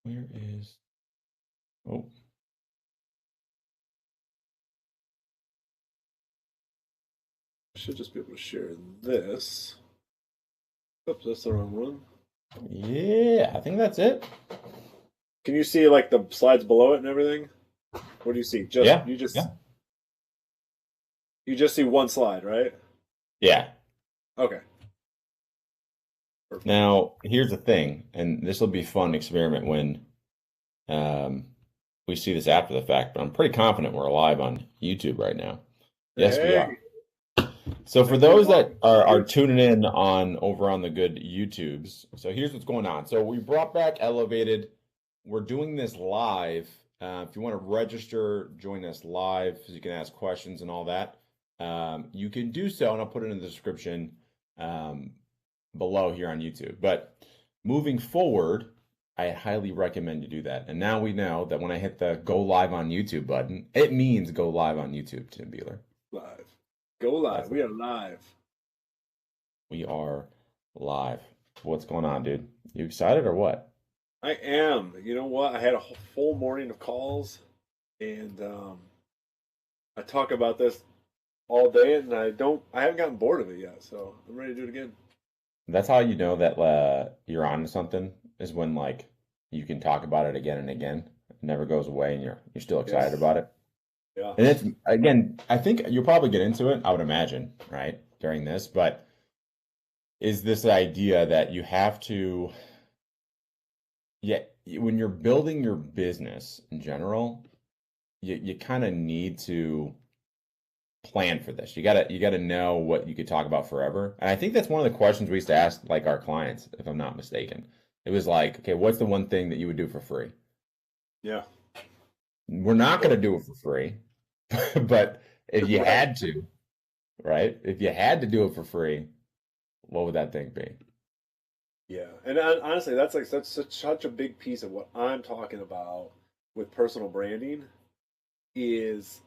Where is, oh, Should just be able to share this. Oops, that's the wrong one. yeah, I think that's it. Can you see like the slides below it and everything? What do you see? Just Yeah, you just yeah, you just see one slide, right? yeah. Okay, perfect. Now, here's the thing, and this will be a fun experiment when um, we see this after the fact, but I'm pretty confident we're live on YouTube right now. Yes, we are. Hey, So for thanks for those that walking us are through. tuning in on over on the good YouTubes, so here's what's going on. So we brought back Elevated. We're doing this live. If you want to register, join us live, so you can ask questions and all that. You can do so, and I'll put it in the description um, below here on YouTube. But moving forward, I highly recommend you do that. And now we know that when I hit the go live on YouTube button, it means go live on YouTube, Tim Beehler. Live. Go live. That's We are live. We are live. What's going on, dude? You excited or what? I am. You know what? I had a full morning of calls, and I talk about this all day, and I haven't gotten bored of it yet. So I'm ready to do it again. That's how you know that you're on to something is when like you can talk about it again and again. It never goes away and you're still excited Yes. about it. Yeah. And it's again, I think you'll probably get into it, I would imagine, right, during this, but is this idea that you have to, yeah, when you're building your business in general, you kind of need to plan for this. You gotta know what you could talk about forever. And I think that's one of the questions we used to ask like our clients, if I'm not mistaken. It was like, okay, what's the one thing that you would do for free? Yeah. We're not gonna do it for free, but if you Right. had to, right? If you had to do it for free, what would that thing be? Yeah. And honestly, that's like such a big piece of what I'm talking about with personal branding is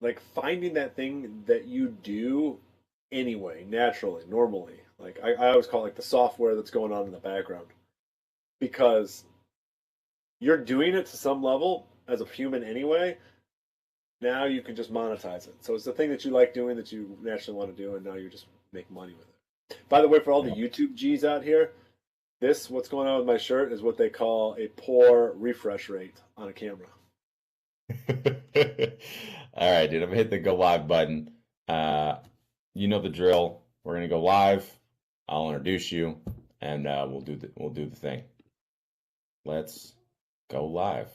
like finding that thing that you do anyway, naturally, normally. Like I always call it like the software that's going on in the background because you're doing it to some level as a human anyway. Now you can just monetize it. So it's the thing that you like doing that you naturally want to do, and now you just make money with it. By the way, for all the Yeah. YouTube G's out here, this what's going on with my shirt is what they call a poor refresh rate on a camera. All right, dude. I'm gonna hit the go live button. Uh, you know the drill. We're gonna go live. I'll introduce you, and we'll do the thing. Let's go live.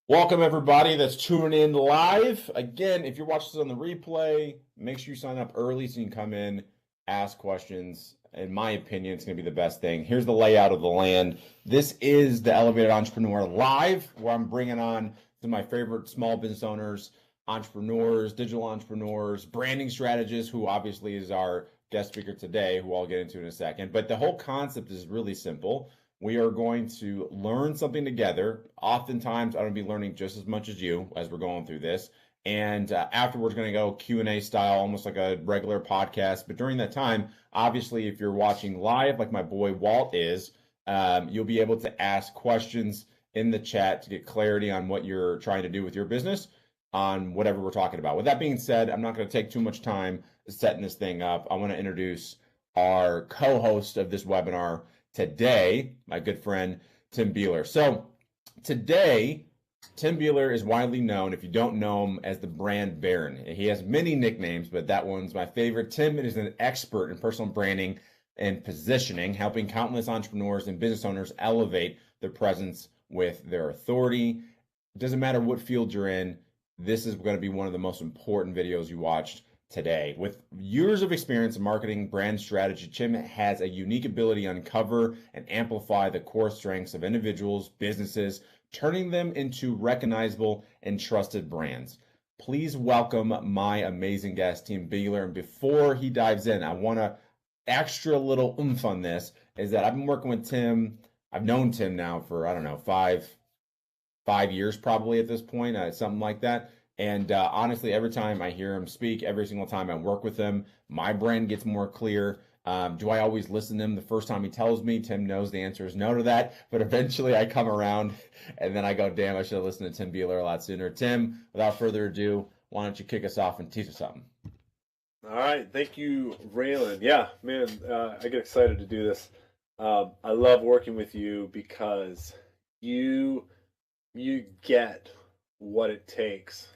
Welcome everybody that's tuning in live. Again, if you're watching this on the replay, make sure you sign up early so you can come in, ask questions. In my opinion, it's going to be the best thing. Here's the layout of the land. This is the Elevated Entrepreneur Live, where I'm bringing on some of my favorite small business owners, entrepreneurs, digital entrepreneurs, branding strategists, who obviously is our guest speaker today, who I'll get into in a second. But the whole concept is really simple. We are going to learn something together. Oftentimes, I'm going to be learning just as much as you as we're going through this. And afterwards, going to go Q&A style, almost like a regular podcast. But during that time, obviously, if you're watching live, like my boy Walt is, you'll be able to ask questions in the chat to get clarity on what you're trying to do with your business on whatever we're talking about. With that being said, I'm not going to take too much time setting this thing up. I want to introduce our co-host of this webinar today, my good friend Tim Beehler. So today, Tim Beehler is widely known, if you don't know him, as the brand Baron. He has many nicknames, but that one's my favorite. Tim is an expert in personal branding and positioning, helping countless entrepreneurs and business owners elevate their presence with their authority. It doesn't matter what field you're in, this is going to be one of the most important videos you watched today. With years of experience in marketing, brand strategy, Tim has a unique ability to uncover and amplify the core strengths of individuals, businesses, turning them into recognizable and trusted brands. Please welcome my amazing guest, Tim Beehler. And before he dives in, I want to extra little oomph on this is that I've been working with Tim. I've known Tim now for, I don't know, five years probably at this point, something like that. And honestly, every time I hear him speak, every single time I work with him, my brand gets more clear. Do I always listen to him the first time he tells me? Tim knows the answer is no to that, but eventually I come around and then I go, damn, I should have listened to Tim Beehler a lot sooner. Tim, without further ado, why don't you kick us off and teach us something? All right, thank you, Raylen. Yeah, man, I get excited to do this. I love working with you because you get what it takes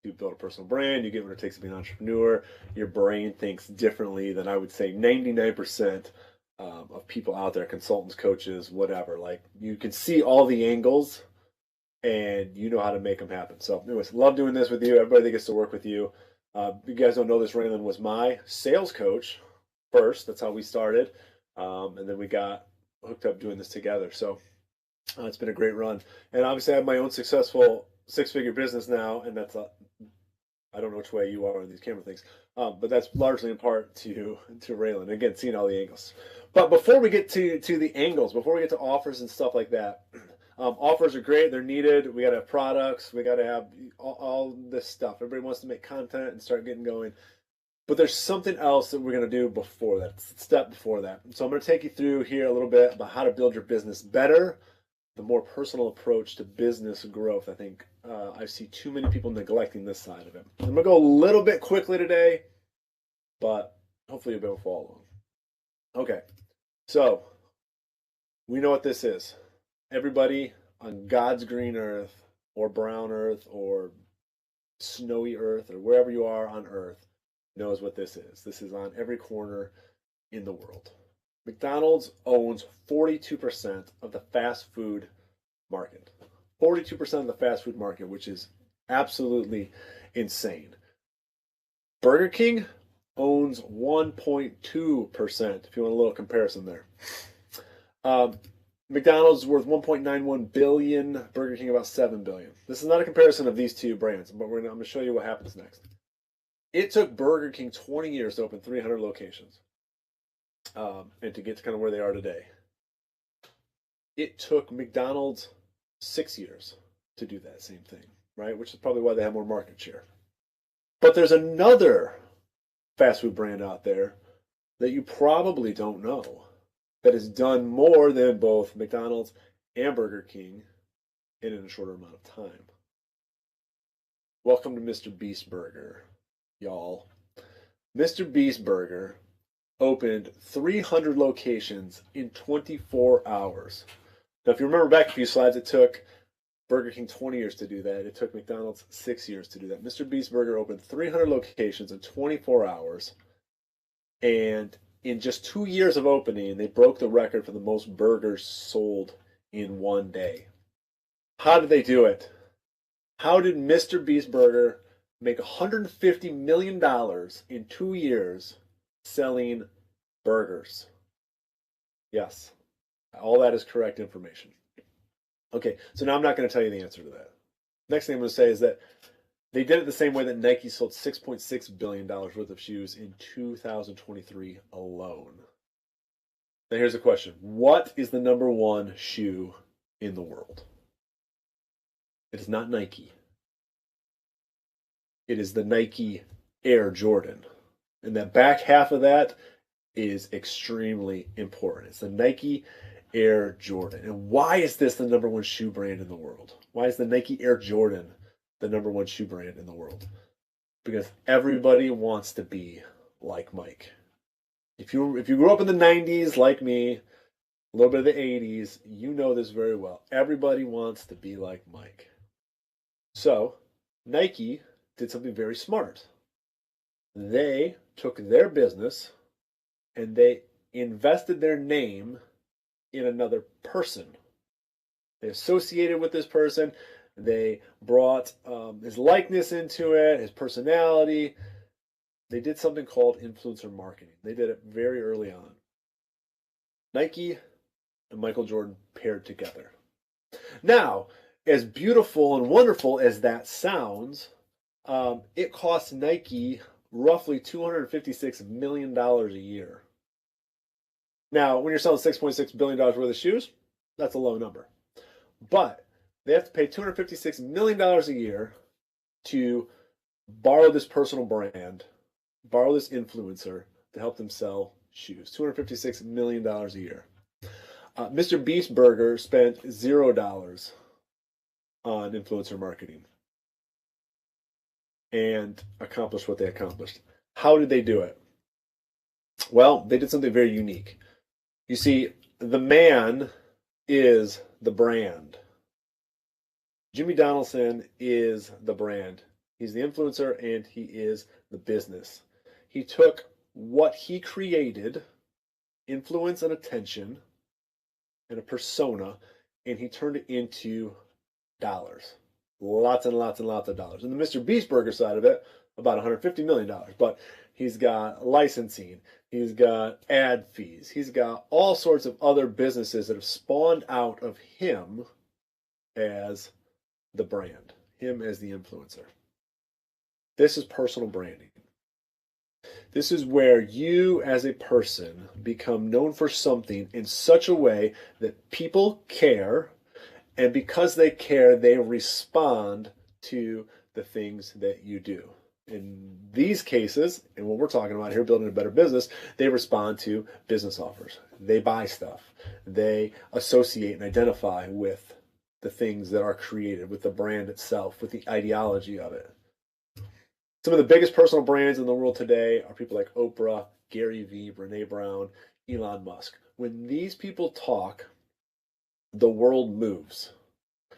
to build a personal brand. You get what it takes to be an entrepreneur. Your brain thinks differently than I would say 99% of people out there, consultants, coaches, whatever. Like you can see all the angles and you know how to make them happen. So anyways, love doing this with you. Everybody that gets to work with you. You guys don't know this, Raylen was my sales coach first. That's how we started. And then we got hooked up doing this together. So it's been a great run. And obviously I have my own successful six-figure business now, and that's I don't know which way you are on these camera things, but that's largely in part to Raylen. Again, seeing all the angles. But before we get to the angles, before we get to offers and stuff like that, offers are great. They're needed. We got to have products. We got to have all this stuff. Everybody wants to make content and start getting going. But there's something else that we're going to do before that, step before that. So I'm going to take you through here a little bit about how to build your business better, the more personal approach to business growth. I think I see too many people neglecting this side of it. I'm going to go a little bit quickly today, but hopefully you'll be able to follow along. Okay, so we know what this is. Everybody on God's green earth or brown earth or snowy earth or wherever you are on earth knows what this is. This is on every corner in the world. McDonald's owns 42% of the fast food market. 42% of the fast food market, which is absolutely insane. Burger King owns 1.2%, if you want a little comparison there. McDonald's is worth 1.91 billion, Burger King about 7 billion. This is not a comparison of these two brands, but I'm going to show you what happens next. It took Burger King 20 years to open 300 locations. And to get to kind of where they are today. It took McDonald's 6 years to do that same thing, right? Which is probably why they have more market share. But there's another fast food brand out there that you probably don't know that has done more than both McDonald's and Burger King in a shorter amount of time. Welcome to Mr. Beast Burger, y'all. Mr. Beast Burger opened 300 locations in 24 hours. Now, if you remember back a few slides, it took Burger King 20 years to do that. It took McDonald's 6 years to do that. Mr. Beast Burger opened 300 locations in 24 hours. And in just 2 years of opening, they broke the record for the most burgers sold in one day. How did they do it? How did Mr. Beast Burger make $150 million in 2 years selling burgers? Yes, all that is correct information. Okay, so now I'm not going to tell you the answer to that. Next thing I'm going to say is that they did it the same way that Nike sold $6.6 billion worth of shoes in 2023 alone. Now here's a question. What is the number one shoe in the world? It is not Nike. It is the Nike Air Jordan. And that back half of that is extremely important. It's the Nike Air Jordan. And why is this the number one shoe brand in the world? Why is the Nike Air Jordan the number one shoe brand in the world? Because everybody wants to be like Mike. If you grew up in the 90s like me, a little bit of the 80s, you know this very well. Everybody wants to be like Mike. So Nike did something very smart. They took their business and they invested their name in another person. They associated with this person. They brought his likeness into it, his personality. They did something called influencer marketing. They did it very early on. Nike and Michael Jordan paired together. Now, as beautiful and wonderful as that sounds, it costs Nike roughly $256 million a year. Now, when you're selling $6.6 billion worth of shoes, that's a low number. But they have to pay $256 million a year to borrow this personal brand, borrow this influencer to help them sell shoes. $256 million a year. Mr. Beast Burger spent $0 on influencer marketing and accomplished what they accomplished. How did they do it? Well, they did something very unique. You see, the man is the brand. Jimmy Donaldson is the brand. He's the influencer and he is the business. He took what he created, influence and attention, and a persona, and he turned it into dollars. Lots and lots and lots of dollars. And the Mr. Beast Burger side of it, about $150 million. But he's got licensing, he's got ad fees, he's got all sorts of other businesses that have spawned out of him as the brand, him as the influencer. This is personal branding. This is where you as a person become known for something in such a way that people care, and because they care, they respond to the things that you do. In these cases, and what we're talking about here, building a better business, they respond to business offers. They buy stuff. They associate and identify with the things that are created, with the brand itself, with the ideology of it. Some of the biggest personal brands in the world today are people like Oprah, Gary Vee, Brene Brown, Elon Musk. When these people talk, the world moves.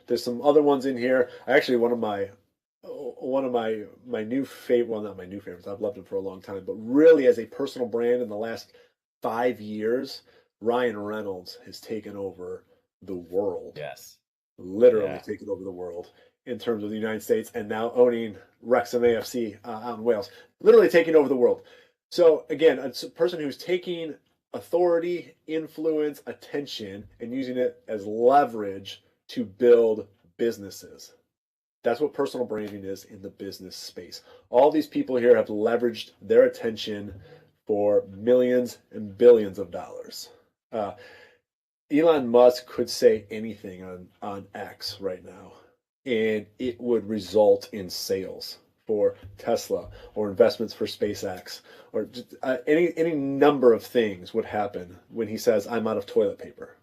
There's some other ones in here. Actually, one of my new favorite, well, not my new favorites, I've loved him for a long time, but really as a personal brand in the last 5 years, Ryan Reynolds has taken over the world. Yes. Literally taken over the world in terms of the United States, and now owning Wrexham AFC out in Wales. Literally taking over the world. So again, a person who's taking authority, influence, attention, and using it as leverage to build businesses. That's what personal branding is in the business space. All these people here have leveraged their attention for millions and billions of dollars. Elon Musk could say anything on X right now, and it would result in sales for Tesla or investments for SpaceX, or just, any number of things would happen when he says, I'm out of toilet paper.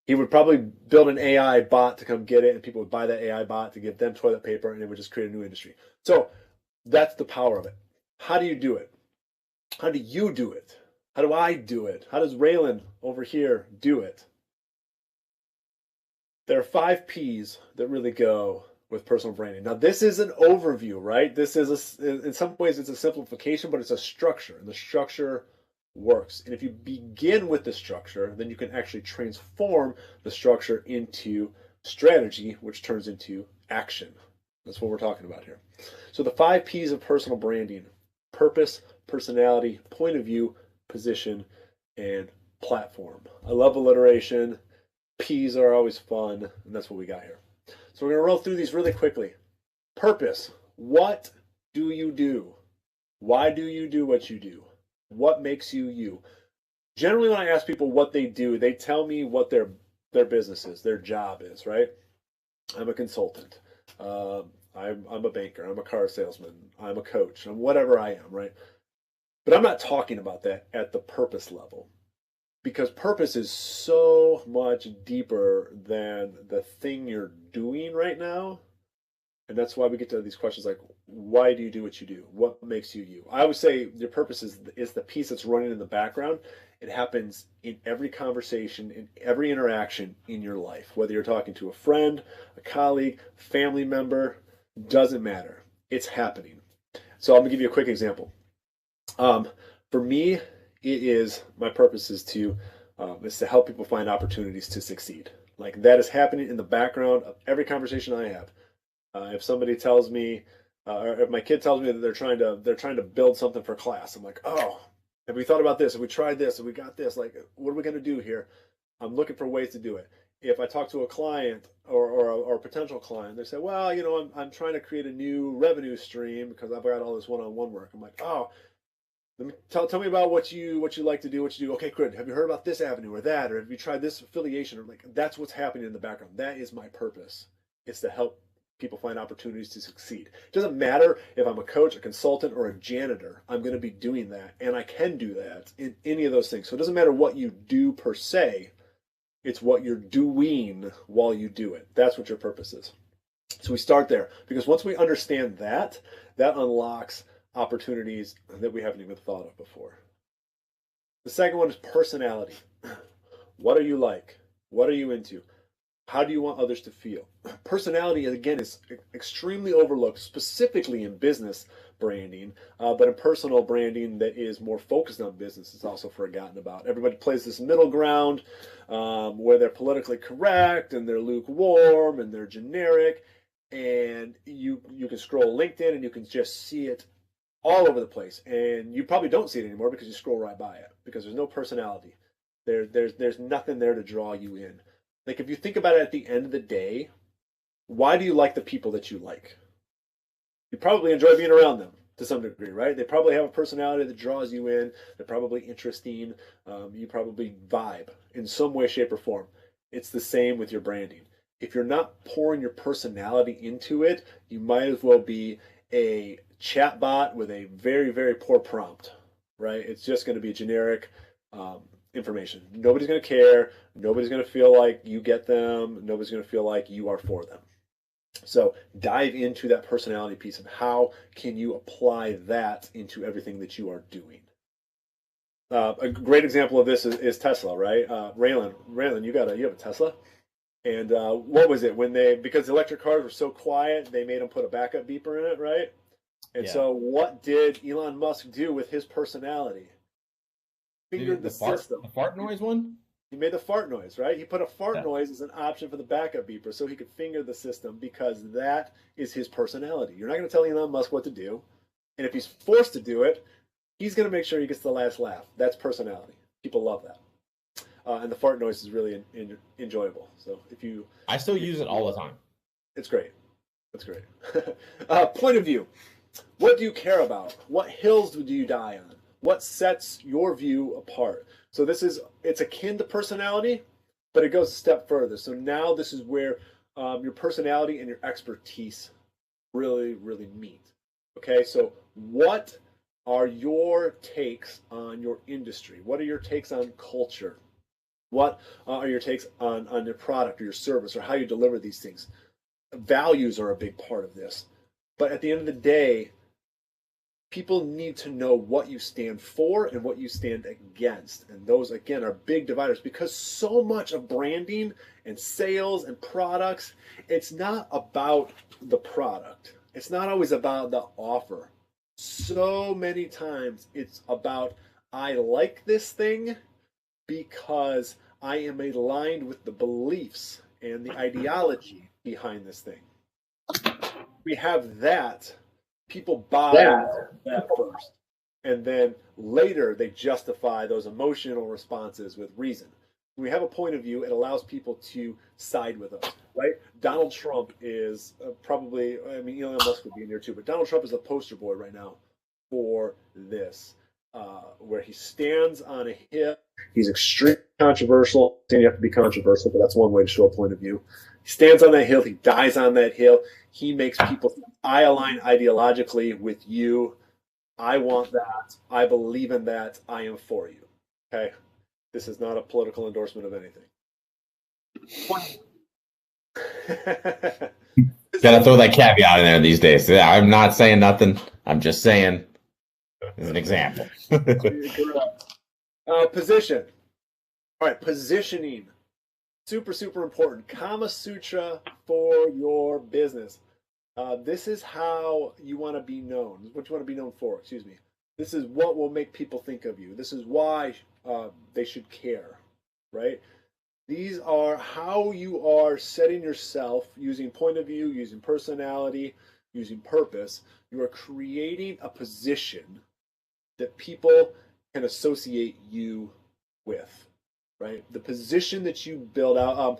He would probably build an AI bot to come get it, and people would buy that AI bot to give them toilet paper, and it would just create a new industry. So that's the power of it. How do you do it? How do you do it? How do I do it? How does Raylen over here do it? There are 5 P's that really go with personal branding. Now, this is an overview, right? This is, in some ways, it's a simplification, but it's a structure, and the structure works. And if you begin with the structure, then you can actually transform the structure into strategy, which turns into action. That's what we're talking about here. So the 5 P's of personal branding: purpose, personality, point of view, position, and platform. I love alliteration. P's are always fun, and that's what we got here. So we're going to roll through these really quickly. Purpose. What do you do? Why do you do what you do? What makes you you? Generally, when I ask people what they do, they tell me what their business is, their job is, right? I'm a consultant. I'm a banker. I'm a car salesman. I'm a coach. I'm whatever I am, right? But I'm not talking about that at the purpose level, because purpose is so much deeper than the thing you're doing right now. And that's why we get to these questions like, why do you do what you do? What makes you you? I always say your purpose is the piece that's running in the background. It happens in every conversation, in every interaction in your life, whether you're talking to a friend, a colleague, family member, doesn't matter. It's happening. So I'm gonna give you a quick example. For me, it is, my purpose is to help people find opportunities to succeed. Like, that is happening in the background of every conversation I have. If somebody tells me, or if my kid tells me that they're trying to build something for class, I'm like, oh, have we thought about this? Have we tried this? Have we got this? Like, what are we going to do here? I'm looking for ways to do it. If I talk to a client or a potential client, they say, well, I'm trying to create a new revenue stream because I've got all this one-on-one work. I'm like, oh, let me tell me about what you like to do, what you do. Okay, good. Have you heard about this avenue or that, or have you tried this affiliation? Or like, that's what's happening in the background. That is my purpose. It's to help people find opportunities to succeed. It doesn't matter if I'm a coach, a consultant, or a janitor. I'm going to be doing that, and I can do that in any of those things. So it doesn't matter what you do per se. It's what you're doing while you do it. That's what your purpose is. So we start there, because once we understand that, that unlocks opportunities that we haven't even thought of before. The second one is personality. What are you like? What are you into? How do you want others to feel? Personality, again, is extremely overlooked, specifically in business branding, but in personal branding that is more focused on business, it's also forgotten about. Everybody plays this middle ground where they're politically correct and they're lukewarm and they're generic, and you can scroll LinkedIn and you can just see it all over the place, and you probably don't see it anymore because you scroll right by it, because there's no personality. There's nothing there to draw you in. Like, if you think about it, at the end of the day, why do you like the people that you like? You probably enjoy being around them to some degree, right? They probably have a personality that draws you in. They're probably interesting. You probably vibe in some way, shape, or form. It's the same with your branding. If you're not pouring your personality into it, you might as well be a chatbot with a very, very poor prompt, right? It's just going to be generic information. Nobody's going to care. Nobody's going to feel like you get them. Nobody's going to feel like you are for them. So dive into that personality piece of how can you apply that into everything that you are doing. A great example of this is Tesla, right? Raylen, you have a Tesla, and what was it when because the electric cars were so quiet, they made them put a backup beeper in it, right? And so what did Elon Musk do with his personality? Fingered the system. The fart noise one? He made the fart noise, right? He put a fart noise as an option for the backup beeper so he could finger the system, because that is his personality. You're not going to tell Elon Musk what to do. And if he's forced to do it, he's going to make sure he gets the last laugh. That's personality. People love that. And the fart noise is really enjoyable. So I still use it all the time. It's great. It's great. Point of view. What do you care about? What hills do you die on? What sets your view apart? So it's akin to personality, but it goes a step further. So now this is where your personality and your expertise really, really meet. Okay, so what are your takes on your industry? What are your takes on culture? What are your takes on your product or your service, or how you deliver these things? Values are a big part of this. But at the end of the day, people need to know what you stand for and what you stand against. And those, again, are big dividers, because so much of branding and sales and products, it's not about the product. It's not always about the offer. So many times it's about, I like this thing because I am aligned with the beliefs and the ideology behind this thing. We have that. People buy that first, and then later they justify those emotional responses with reason. When we have a point of view, it allows people to side with us, right? Donald Trump is probably, I mean, Elon Musk would be in here too, but Donald Trump is the poster boy right now for this, where he stands on a hill. He's extremely controversial. You have to be controversial, but that's one way to show a point of view. He stands on that hill. He dies on that hill. He makes people think, I align ideologically with you. I want that. I believe in that. I am for you. Okay? This is not a political endorsement of anything. Gotta throw that caveat in there these days. I'm not saying nothing. I'm just saying as an example. Position. All right, positioning. Super, super important. Kama Sutra for your business. This is how you want to be known. What you want to be known for, excuse me. This is what will make people think of you. This is why they should care, right? These are how you are setting yourself using point of view, using personality, using purpose. You are creating a position that people can associate you with, right? The position that you build out.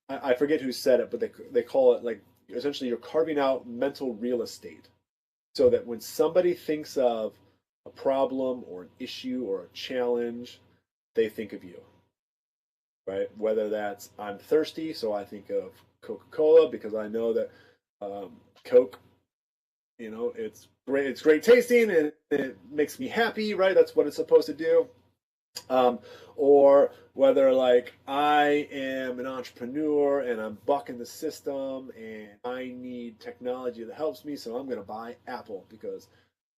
I forget who said it, but they call it, like, essentially you're carving out mental real estate, so that when somebody thinks of a problem or an issue or a challenge, they think of you, right? Whether that's, I'm thirsty, so I think of Coca-Cola because I know that Coke, you know, it's great tasting and it makes me happy, right? That's what it's supposed to do. Or whether like I am an entrepreneur and I'm bucking the system and I need technology that helps me, so I'm going to buy Apple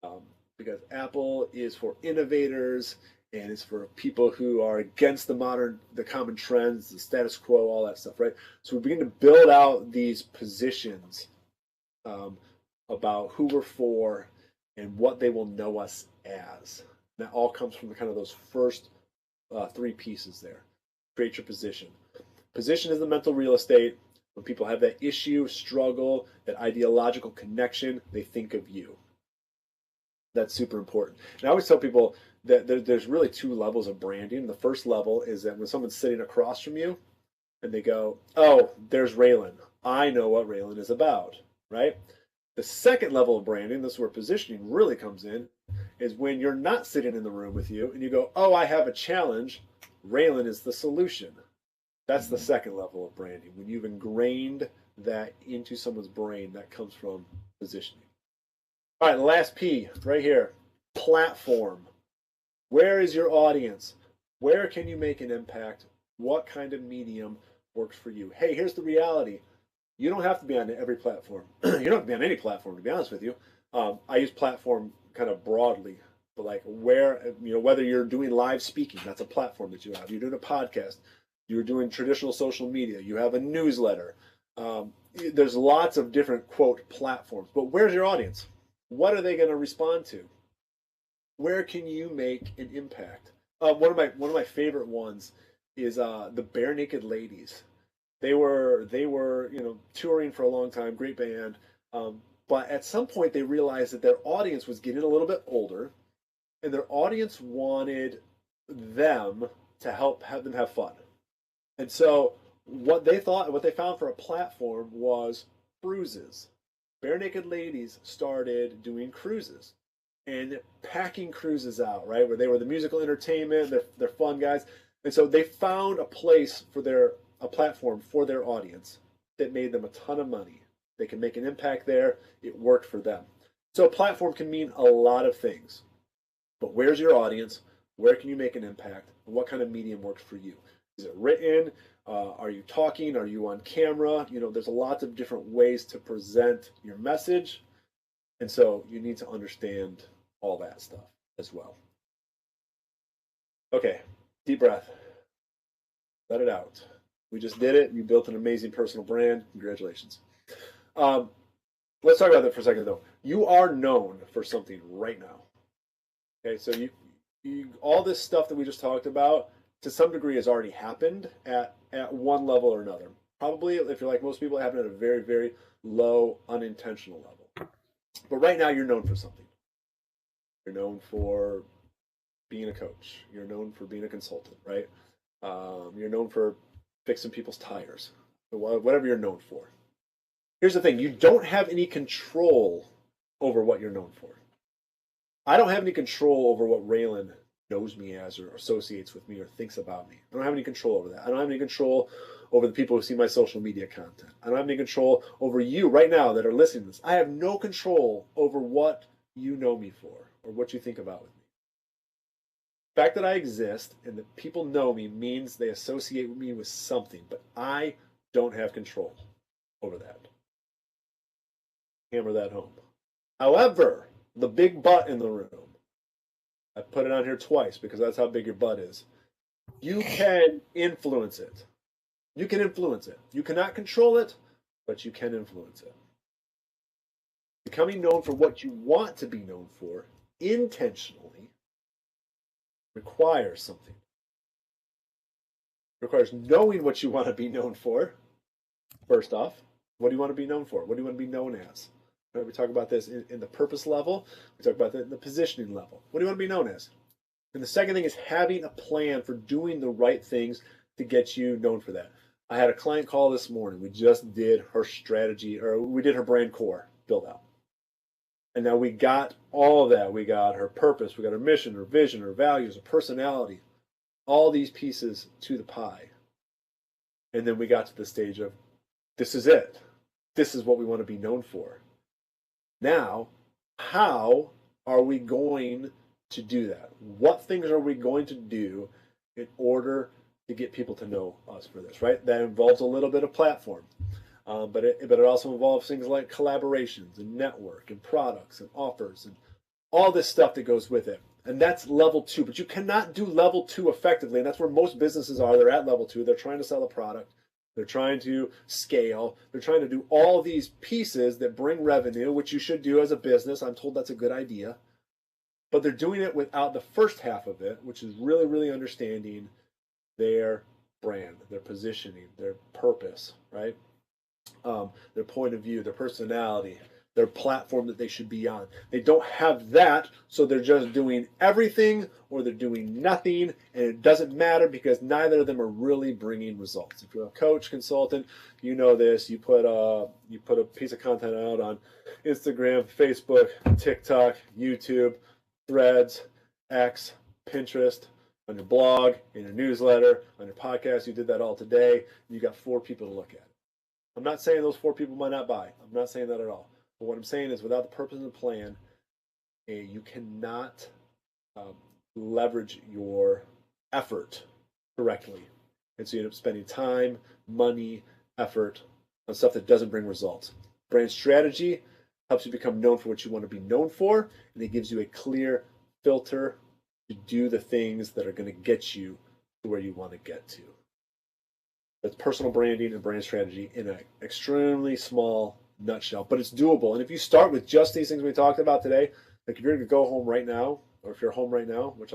um, because Apple is for innovators and it's for people who are against the common trends, the status quo, all that stuff, right? So we begin to build out these positions um, about who we're for and what they will know us as. And that all comes from kind of those first three pieces there. Create your position. Position is the mental real estate. When people have that issue, struggle, that ideological connection, they think of you. That's super important. And I always tell people that there's really two levels of branding. The first level is that when someone's sitting across from you and they go, oh, there's Raylen. I know what Raylen is about, right? The second level of branding, this is where positioning really comes in, is when you're not sitting in the room with you and you go, oh, I have a challenge. Raylen is the solution. That's the second level of branding. When you've ingrained that into someone's brain, that comes from positioning. All right, the last P right here, platform. Where is your audience? Where can you make an impact? What kind of medium works for you? Hey, here's the reality. You don't have to be on every platform. You don't have to be on any platform, to be honest with you. I use platform kind of broadly, but like where, you know, whether you're doing live speaking, that's a platform that you have. You're doing a podcast. You're doing traditional social media. You have a newsletter. There's lots of different, quote, platforms. But where's your audience? What are they going to respond to? Where can you make an impact? One of my favorite ones is the Bare Naked Ladies. They were touring for a long time, great band, but at some point they realized that their audience was getting a little bit older, and their audience wanted them to have them have fun. And so what they found for a platform was cruises. Bare Naked Ladies started doing cruises and packing cruises out, right? Where they were the musical entertainment, they're fun guys. And so they found a place for a platform for their audience that made them a ton of money. They can make an impact there. It worked for them. So a platform can mean a lot of things. But where's your audience? Where can you make an impact? And what kind of medium works for you? Is it written? Are you talking? Are you on camera? You know, there's a lot of different ways to present your message. And so you need to understand all that stuff as well. Okay, deep breath. Let it out. We just did it. You built an amazing personal brand. Congratulations. Let's talk about that for a second, though. You are known for something right now. Okay, so you all this stuff that we just talked about, to some degree, has already happened at one level or another. Probably, if you're like most people, it happened at a very, very low, unintentional level. But right now, you're known for something. You're known for being a coach. You're known for being a consultant, right? You're known for fixing people's tires, whatever you're known for. Here's the thing. You don't have any control over what you're known for. I don't have any control over what Raylen knows me as or associates with me or thinks about me. I don't have any control over that. I don't have any control over the people who see my social media content. I don't have any control over you right now that are listening to this. I have no control over what you know me for or what you think about with me. The fact that I exist and that people know me means they associate me with something, but I don't have control over that. Hammer that home. However, the big but in the room, I put it on here twice because that's how big your butt is. You can influence it. You can influence it. You cannot control it, but you can influence it. Becoming known for what you want to be known for intentionally requires something. It requires knowing what you want to be known for. First off, what do you want to be known for? What do you want to be known as? Right, we talk about this in the purpose level. We talk about that in the positioning level. What do you want to be known as? And the second thing is having a plan for doing the right things to get you known for that. I had a client call this morning. We just did her strategy, or we did her brand core build out. And now we got all of that. We got her purpose, we got her mission, her vision, her values, her personality, all these pieces to the pie. And then we got to the stage of, this is it. this is what we want to be known for. Now, how are we going to do that? What things are we going to do in order to get people to know us for this, right? That involves a little bit of platform, but it also involves things like collaborations and network and products and offers and all this stuff that goes with it. And that's level 2, but you cannot do level 2 effectively. And that's where most businesses are. They're at level 2. They're trying to sell a product. They're trying to scale. They're trying to do all these pieces that bring revenue, which you should do as a business. I'm told that's a good idea. But they're doing it without the first half of it, which is really, really understanding their brand, their positioning, their purpose, right? Their point of view, their personality, their platform that they should be on. They don't have that, so they're just doing everything or they're doing nothing, and it doesn't matter because neither of them are really bringing results. If you're a coach, consultant, you know this. You put a piece of content out on Instagram, Facebook, TikTok, YouTube, Threads, X, Pinterest, on your blog, in your newsletter, on your podcast. You did that all today. You got 4 people to look at. I'm not saying those 4 people might not buy. I'm not saying that at all. But what I'm saying is without the purpose and the plan, you cannot leverage your effort correctly. And so you end up spending time, money, effort on stuff that doesn't bring results. Brand strategy helps you become known for what you want to be known for, and it gives you a clear filter to do the things that are going to get you to where you want to get to. That's personal branding and brand strategy in an extremely small nutshell, but it's doable. And if you start with just these things we talked about today, like if you're going to go home right now, or if you're home right now, which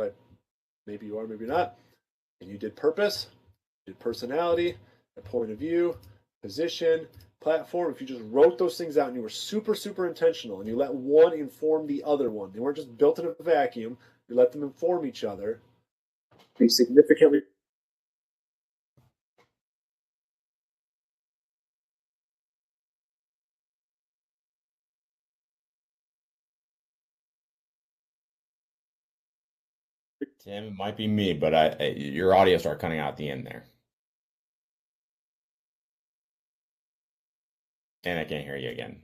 maybe you are, maybe not, and you did purpose, did personality, a point of view, position, platform, if you just wrote those things out and you were super, super intentional and you let one inform the other one, they weren't just built in a vacuum, you let them inform each other, be significantly. Tim, it might be me, but your audio started cutting out at the end there. And I can't hear you again.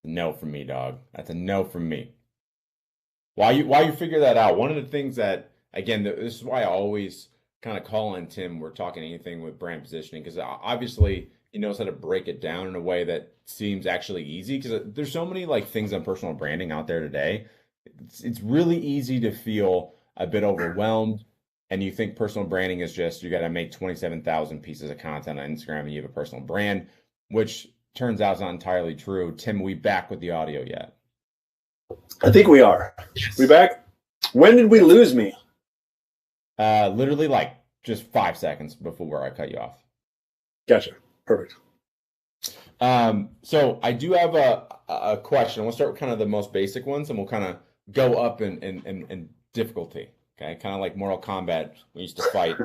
No from me, dog. That's a no from me. While you figure that out, one of the things that, again, this is why I always kind of call on Tim. We're talking anything with brand positioning because obviously he knows how to break it down in a way that seems actually easy because there's so many like things on personal branding out there today. It's really easy to feel a bit overwhelmed, and you think personal branding is just you got to make 27,000 pieces of content on Instagram and you have a personal brand, which turns out is not entirely true. Tim, are we back with the audio yet? I think we are. Yes. We back? When did we lose me? Literally like just 5 seconds before I cut you off. Gotcha. Perfect. So I do have a question. We'll start with kind of the most basic ones, and we'll kind of go up in difficulty. Okay, kind of like Mortal Kombat. We used to fight,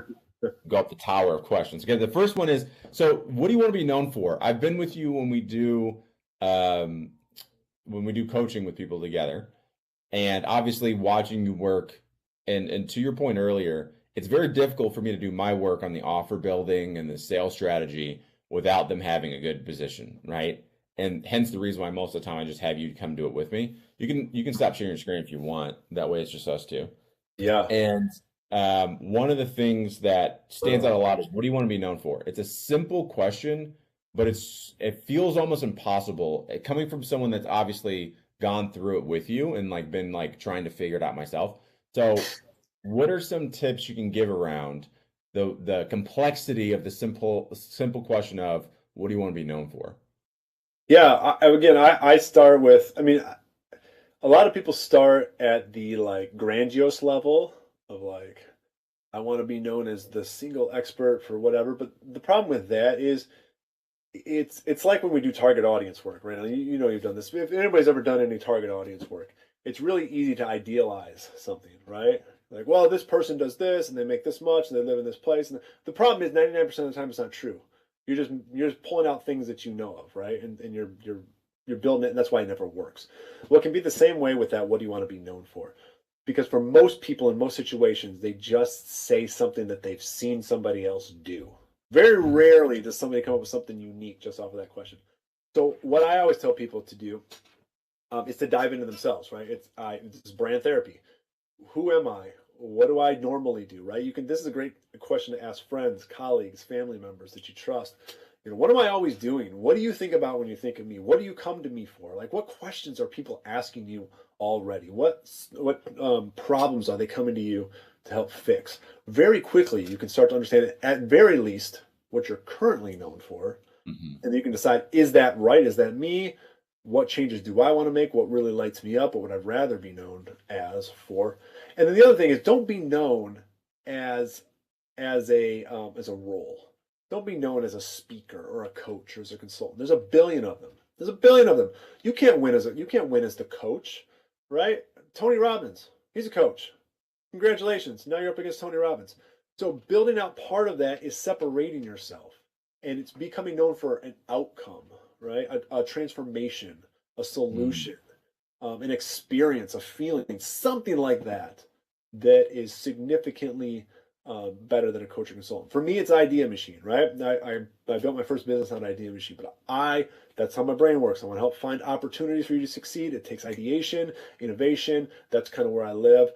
go up the tower of questions. Okay, the first one is: so what do you want to be known for? I've been with you when we do coaching with people together, and obviously watching you work. And to your point earlier, it's very difficult for me to do my work on the offer building and the sales strategy without them having a good position, right? And hence the reason why most of the time I just have you come do it with me. You can stop sharing your screen if you want. That way it's just us two. Yeah. And one of the things that stands out a lot is what do you want to be known for? It's a simple question, but it feels almost impossible coming from someone that's obviously gone through it with you and like been like trying to figure it out myself. So what are some tips you can give around the complexity of the simple question of what do you want to be known for? Yeah, I start with, I mean, a lot of people start at the like grandiose level of like, I want to be known as the single expert for whatever. But the problem with that is it's like when we do target audience work, right? You know, you've done this. If anybody's ever done any target audience work, it's really easy to idealize something, right? Like, well, this person does this and they make this much and they live in this place. And the problem is 99% of the time it's not true. You're just pulling out things that you know of, right? And you're building it, and that's why it never works. Well, it can be the same way with that. What do you want to be known for? Because for most people in most situations, they just say something that they've seen somebody else do. Very rarely does somebody come up with something unique just off of that question. So what I always tell people to do is to dive into themselves, right? This is brand therapy. Who am I? What do I normally do, right? This is a great question to ask friends, colleagues, family members that you trust. What am I always doing? What do you think about when you think of me? What do you come to me for? Like, what questions are people asking you already? What problems are they coming to you to help fix? Very quickly, you can start to understand, at very least, what you're currently known for. Mm-hmm. And you can decide, is that right? Is that me? What changes do I want to make? What really lights me up? What would I rather be known as for? And then the other thing is, don't be known as a role. Don't be known as a speaker or a coach or as a consultant. There's a billion of them. There's a billion of them. You can't win as the coach, right? Tony Robbins, he's a coach. Congratulations. Now you're up against Tony Robbins. So building out part of that is separating yourself, and it's becoming known for an outcome, right? A transformation, a solution, an experience, a feeling, something like that is significantly better than a coach or consultant. For me, it's Idea Machine, right? I built my first business on Idea Machine, but that's how my brain works. I want to help find opportunities for you to succeed. It takes ideation, innovation. That's kind of where I live.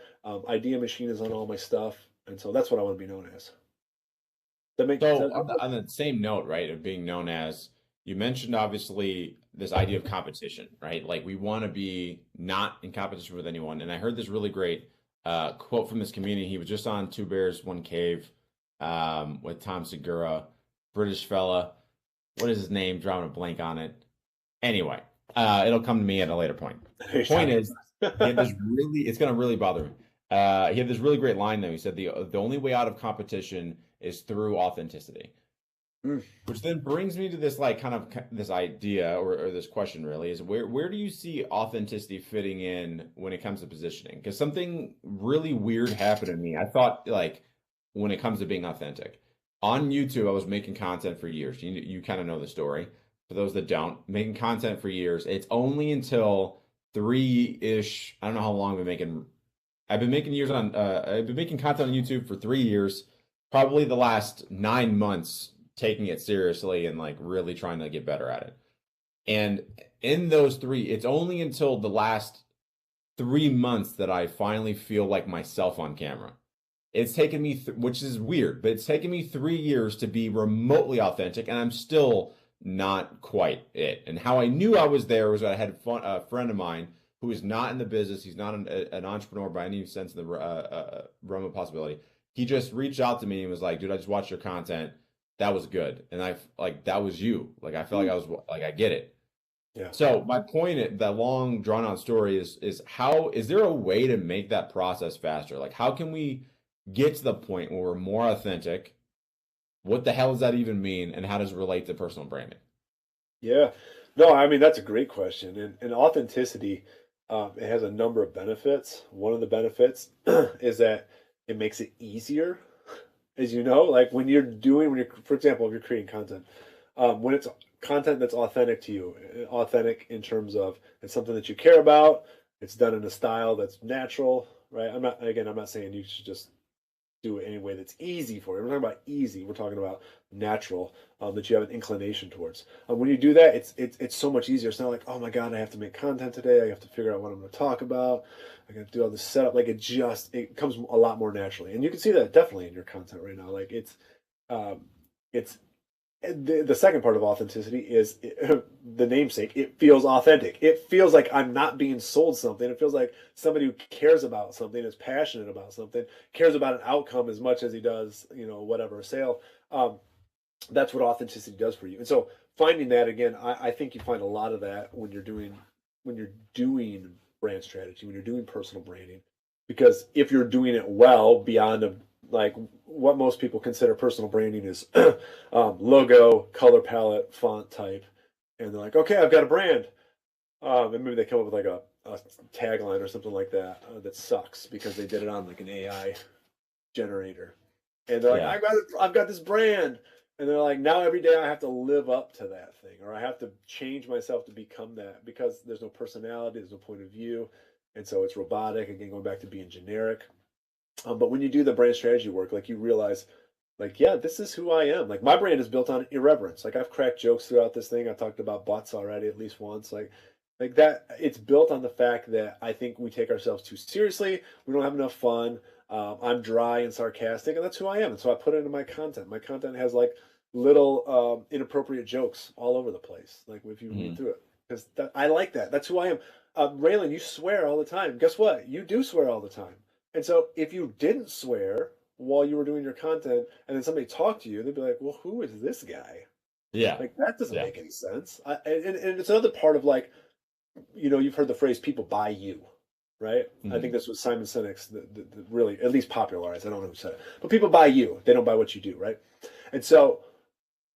Idea Machine is on all my stuff, and so that's what I want to be known as. So on the same note, right, of being known as, you mentioned obviously this idea of competition, right? Like we want to be not in competition with anyone. And I heard this really great quote from this comedian. He was just on Two Bears, One Cave with Tom Segura, British fella. What is his name? Drawing a blank on it. Anyway, it'll come to me at a later point. The point is, he had this it's going to really bother me. He had this really great line though. He said the only way out of competition is through authenticity. Which then brings me to this like kind of this idea or this question really is where do you see authenticity fitting in when it comes to positioning? Because something really weird happened to me. I thought like when it comes to being authentic. On YouTube, I was making content for years. You kind of know the story. For those that don't, making content for years. It's only until three-ish, I don't know how long I've been making content on YouTube for 3 years, probably the last 9 months taking it seriously and like really trying to get better at it. And in those it's only until the last 3 months that I finally feel like myself on camera. It's taken me, which is weird, but it's taken me 3 years to be remotely authentic, and I'm still not quite it. And how I knew I was there was that I had a friend of mine who is not in the business. He's not an entrepreneur by any sense of the realm of possibility. He just reached out to me and was like, dude, I just watched your content. That was good. And that was you. Like, I felt like I was like, I get it. Yeah. So my point, that long drawn out story is there a way to make that process faster? Like, how can we get to the point where we're more authentic? What the hell does that even mean? And how does it relate to personal branding? Yeah. No, I mean, that's a great question. And authenticity, it has a number of benefits. One of the benefits is that it makes it easier, as you know, like for example, if you're creating content, when it's content that's authentic to you, authentic in terms of it's something that you care about, it's done in a style that's natural, right? I'm not saying you should just do it any way that's easy for you. We're talking about easy. We're talking about natural, that you have an inclination towards. When you do that, it's so much easier. It's not like, oh my God, I have to make content today. I have to figure out what I'm going to talk about. I got to do all this setup. Like it comes a lot more naturally, and you can see that definitely in your content right now. Like it's the second part of authenticity is the namesake. It feels authentic. It feels like I'm not being sold something. It feels like somebody who cares about something, is passionate about something, cares about an outcome as much as he does, whatever, a sale. That's what authenticity does for you. And so finding that, again, I think you find a lot of that when you're doing brand strategy, when you're doing personal branding, because if you're doing it well beyond like what most people consider personal branding is logo, color palette, font type, and they're like, okay, I've got a brand, and maybe they come up with like a tagline or something like that that sucks because they did it on like an AI generator, and they're like, I've got this brand, and they're like, now every day I have to live up to that thing, or I have to change myself to become that, because there's no personality, there's no point of view, and so it's robotic. Again, going back to being generic. But when you do the brand strategy work, like you realize Like, yeah, this is who I am. Like, my brand is built on irreverence. Like, I've cracked jokes throughout this thing. I talked about butts already at least once. Like that. It's built on the fact that I think we take ourselves too seriously. We don't have enough fun. I'm dry and sarcastic, and that's who I am. And so I put it into my content. My content has like little inappropriate jokes all over the place. Like if you read Mhm. through it, because I like that. That's who I am. Raylan, you swear all the time. Guess what? You do swear all the time. And so if you didn't swear while you were doing your content, and then somebody talked to you, they'd be like, "Well, who is this guy? Yeah. Like that doesn't Yeah. make any sense." And it's another part of like, you've heard the phrase "people buy you," right? I think Mhm. this was Simon Sinek's the really at least popularized. I don't know who said it, but people buy you. They don't buy what you do, right? And so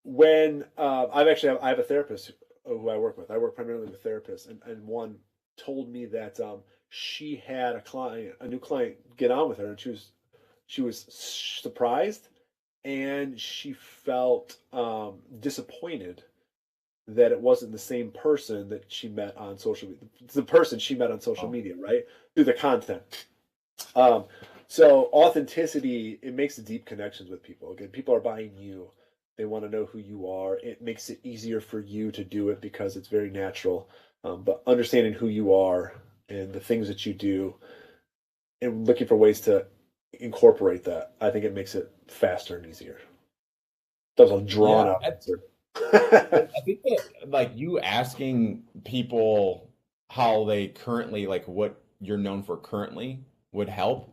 when I have a therapist who I work with. I work primarily with therapists, and one told me that she had a new client, get on with her, and she was surprised, and she felt disappointed that it wasn't the same person that she met on social media, the person she met on social Oh. media, right? Through the content. Um, so authenticity, it makes deep connections with people. Again, people are buying you. They want to know who you are. It makes it easier for you to do it because it's very natural. But understanding who you are and the things that you do and looking for ways to incorporate that, I think it makes it faster and easier. That was a drawn Yeah. out answer. I think that like you asking people how they currently like what you're known for currently would help.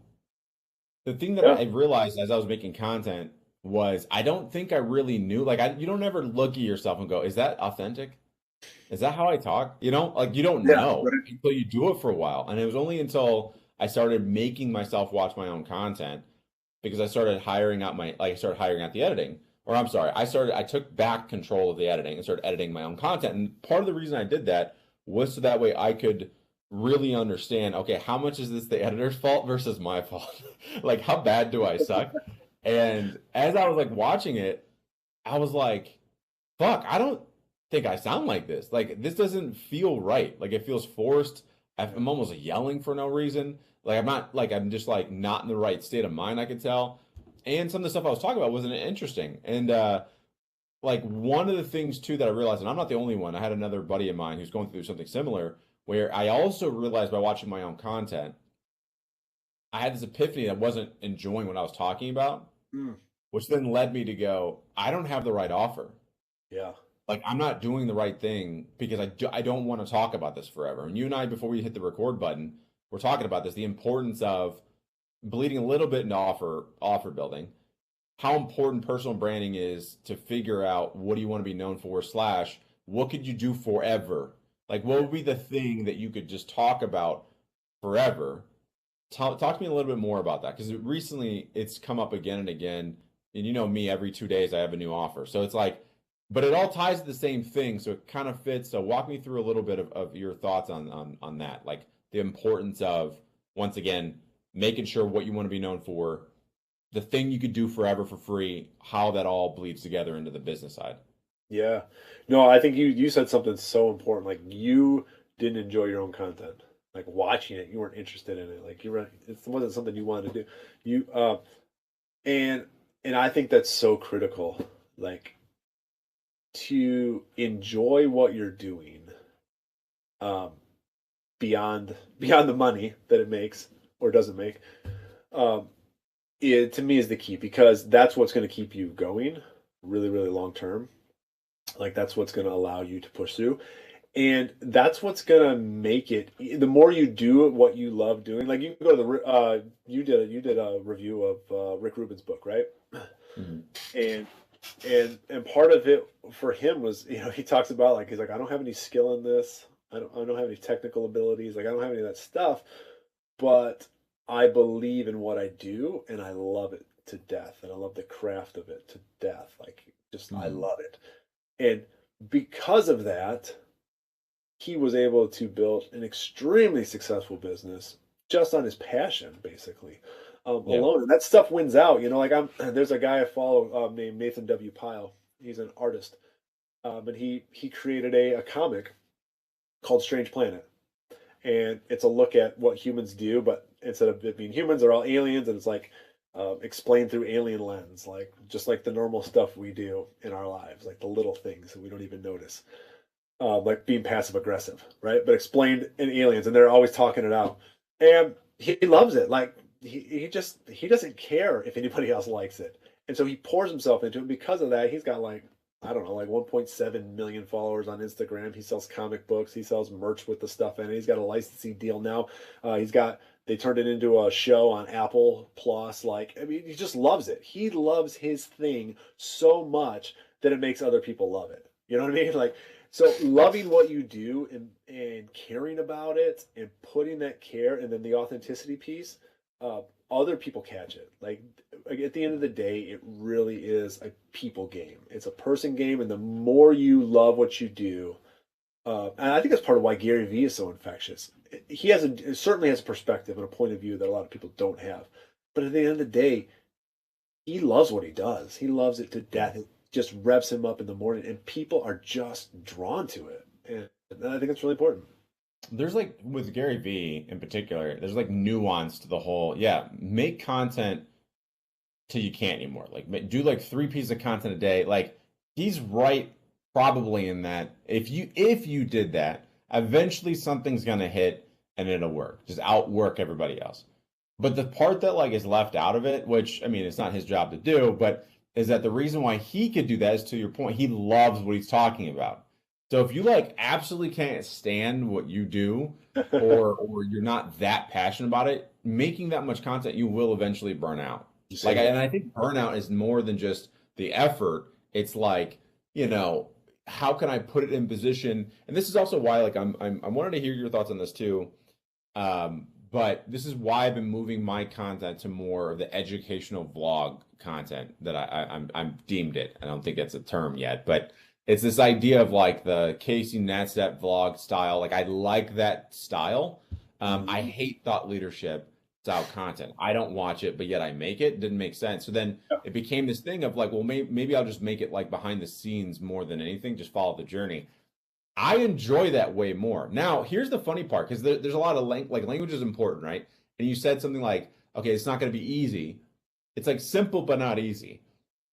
The thing that Yeah, I realized as I was making content was I don't think I really knew like you don't ever look at yourself and go, is that authentic? Is that how I talk? Like you don't yeah, know right. until you do it for a while. And it was only until I started making myself watch my own content because I started hiring out the editing. Or I'm sorry, I took back control of the editing and started editing my own content. And part of the reason I did that was so that way I could really understand, okay, how much is this the editor's fault versus my fault? Like how bad do I suck? And as I was like watching it, I was like, fuck, I don't think I sound like this. Like this doesn't feel right. Like it feels forced. Yeah. I'm almost yelling for no reason. Like I'm just like not in the right state of mind, I could tell. And some of the stuff I was talking about wasn't interesting. And like one of the things too that I realized, and I'm not the only one, I had another buddy of mine who's going through something similar, where I also realized by watching my own content, I had this epiphany that I wasn't enjoying what I was talking about, Mm, which then led me to go, I don't have the right offer. yeah. Like I'm not doing the right thing because I don't want to talk about this forever. And you and I, before we hit the record button, we're talking about this, the importance of bleeding a little bit into offer building, how important personal branding is to figure out what do you want to be known for, slash, what could you do forever? Like what Yeah. would be the thing that you could just talk about forever? Talk to me a little bit more about that because recently it's come up again and again. And you know me, every 2 days I have a new offer. So it's like, but it all ties to the same thing. So it kind of fits. So walk me through a little bit of your thoughts on that, like the importance of, once again, making sure what you want to be known for, the thing you could do forever for free, how that all bleeds together into the business side. Yeah. No, I think you said something so important. Like you didn't enjoy your own content. Like watching it, you weren't interested in it. Like it wasn't something you wanted to do. You and and I think that's so critical. Like to enjoy what you're doing, um, beyond the money that it makes or doesn't make. Um, it to me is the key because that's what's going to keep you going really, really long term. Like that's what's going to allow you to push through. And that's what's gonna make it. The more you do what you love doing, like you can go to the. You did a review of Rick Rubin's book, right? Mhm. And and part of it for him was, he talks about like he's like, I don't have any skill in this. I don't have any technical abilities. Like I don't have any of that stuff. But I believe in what I do, and I love it to death, and I love the craft of it to death. Like just I Mhm. love it, and because of that he was able to build an extremely successful business just on his passion, basically, Yeah. alone. And that stuff wins out. Like there's a guy I follow named Nathan W. Pyle. He's an artist, and he created a comic called Strange Planet, and it's a look at what humans do, but instead of it being humans, they're all aliens, and it's like explained through alien lens, like just like the normal stuff we do in our lives, like the little things that we don't even notice, like being passive aggressive, right? But explained in aliens, and they're always talking it out, and he loves it. Like he doesn't care if anybody else likes it, and so he pours himself into it. Because of that, he's got like I don't know, like 1.7 million followers on Instagram. He sells comic books. He sells merch with the stuff in it. He's got a licensing deal now. He's got they turned it into a show on Apple Plus. Like, I mean, he just loves it. He loves his thing so much that it makes other people love it. You know what I mean? Like, so loving what you do and caring about it and putting that care and then the authenticity piece, uh, other people catch it. Like at the end of the day, it really is a people game. It's a person game, and the more you love what you do, and I think that's part of why Gary Vee is so infectious. He certainly has a perspective and a point of view that a lot of people don't have. But at the end of the day, he loves what he does. He loves it to death. It just revs him up in the morning, and people are just drawn to it. And I think it's really important. There's like with Gary Vee in particular, there's like nuance to the whole, yeah, make content till you can't anymore. Like do like 3 pieces of content a day. Like he's right probably in that if you did that, eventually something's gonna hit and it'll work. Just outwork everybody else. But the part that like is left out of it, which I mean it's not his job to do, but is that the reason why he could do that is to your point, he loves what he's talking about. So if you like absolutely can't stand what you do or you're not that passionate about it, making that much content, you will eventually burn out. You say Like, that. and I think burnout is more than just the effort. It's like, how can I put it in position? And this is also why, like, I wanted to hear your thoughts on this too. But this is why I've been moving my content to more of the educational vlog content that I'm deemed it. I don't think that's a term yet, but it's this idea of like the Casey Neistat vlog style. Like, I like that style. I Mhm. hate thought leadership style content. I don't watch it, but yet I make it. Didn't make sense. So then Yeah. it became this thing of like, well, maybe I'll just make it like behind the scenes more than anything, just follow the journey. I enjoy that way more. Now, here's the funny part because there's a lot of like language is important, right? And you said something like, okay, it's not going to be easy. It's like simple but not easy.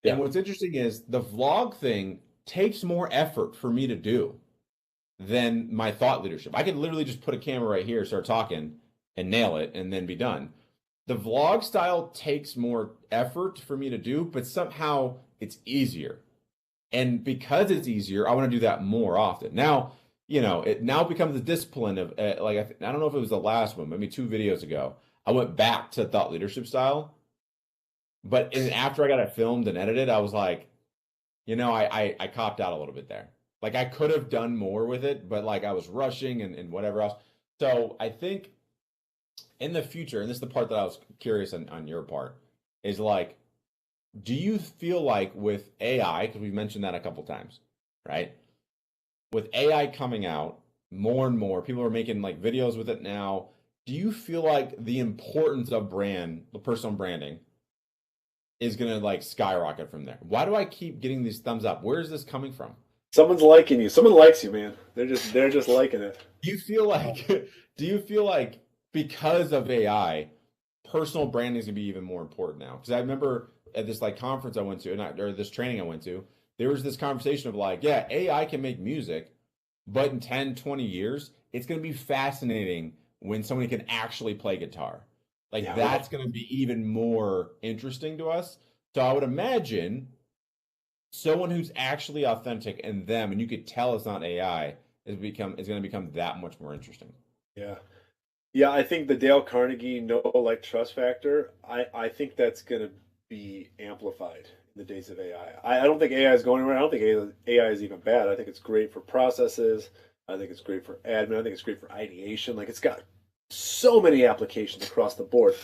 And Yeah. what's interesting is the vlog thing takes more effort for me to do than my thought leadership. I could literally just put a camera right here, start talking, and nail it, and then be done. The vlog style takes more effort for me to do, but somehow it's easier. And because it's easier, I want to do that more often. Now, it now becomes a discipline of like I don't know if it was the last one, maybe 2 videos ago. I went back to thought leadership style, but after I got it filmed and edited, I was like, I copped out a little bit there. Like I could have done more with it, but like I was rushing and whatever else. So I think in the future, and this is the part that I was curious on your part, is like, do you feel like with AI, because we've mentioned that a couple times, right? With AI coming out more and more, people are making like videos with it now. Do you feel like the importance of the personal branding, is gonna like skyrocket from there? Why do I keep getting these thumbs up? Where is this coming from? Someone's liking you. Someone likes you, man. They're just liking it. Do you feel like do you feel like because of AI, personal branding is gonna be even more important now? Because I remember at this like conference I went to, or this training I went to, there was this conversation of like, yeah, AI can make music, but in 10, 20 years, it's gonna be fascinating when somebody can actually play guitar. Like Yeah. that's gonna be even more interesting to us. So I would imagine someone who's actually authentic in them, and you could tell it's not AI, is going to become that much more interesting. Yeah. Yeah, I think the Dale Carnegie no like trust factor, I think that's gonna be amplified in the days of AI. I don't think AI is going anywhere. I don't think AI is even bad. I think it's great for processes. I think it's great for admin. I think it's great for ideation. Like it's got so many applications across the board.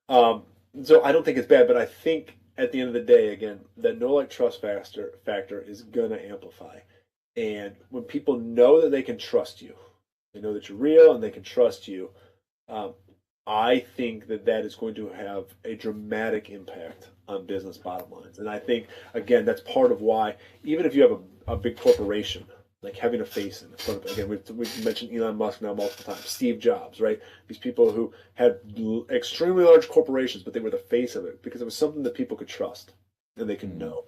Um, so I don't think it's bad, but I think at the end of the day, again, that no like trust factor is gonna amplify. And when people know that they can trust you, they know that you're real and they can trust you. Um, I think that that is going to have a dramatic impact on business bottom lines. And I think, again, that's part of why, even if you have a big corporation, like having a face in front of it. Again, we mentioned Elon Musk now multiple times, Steve Jobs, right? These people who had extremely large corporations, but they were the face of it because it was something that people could trust and they could know.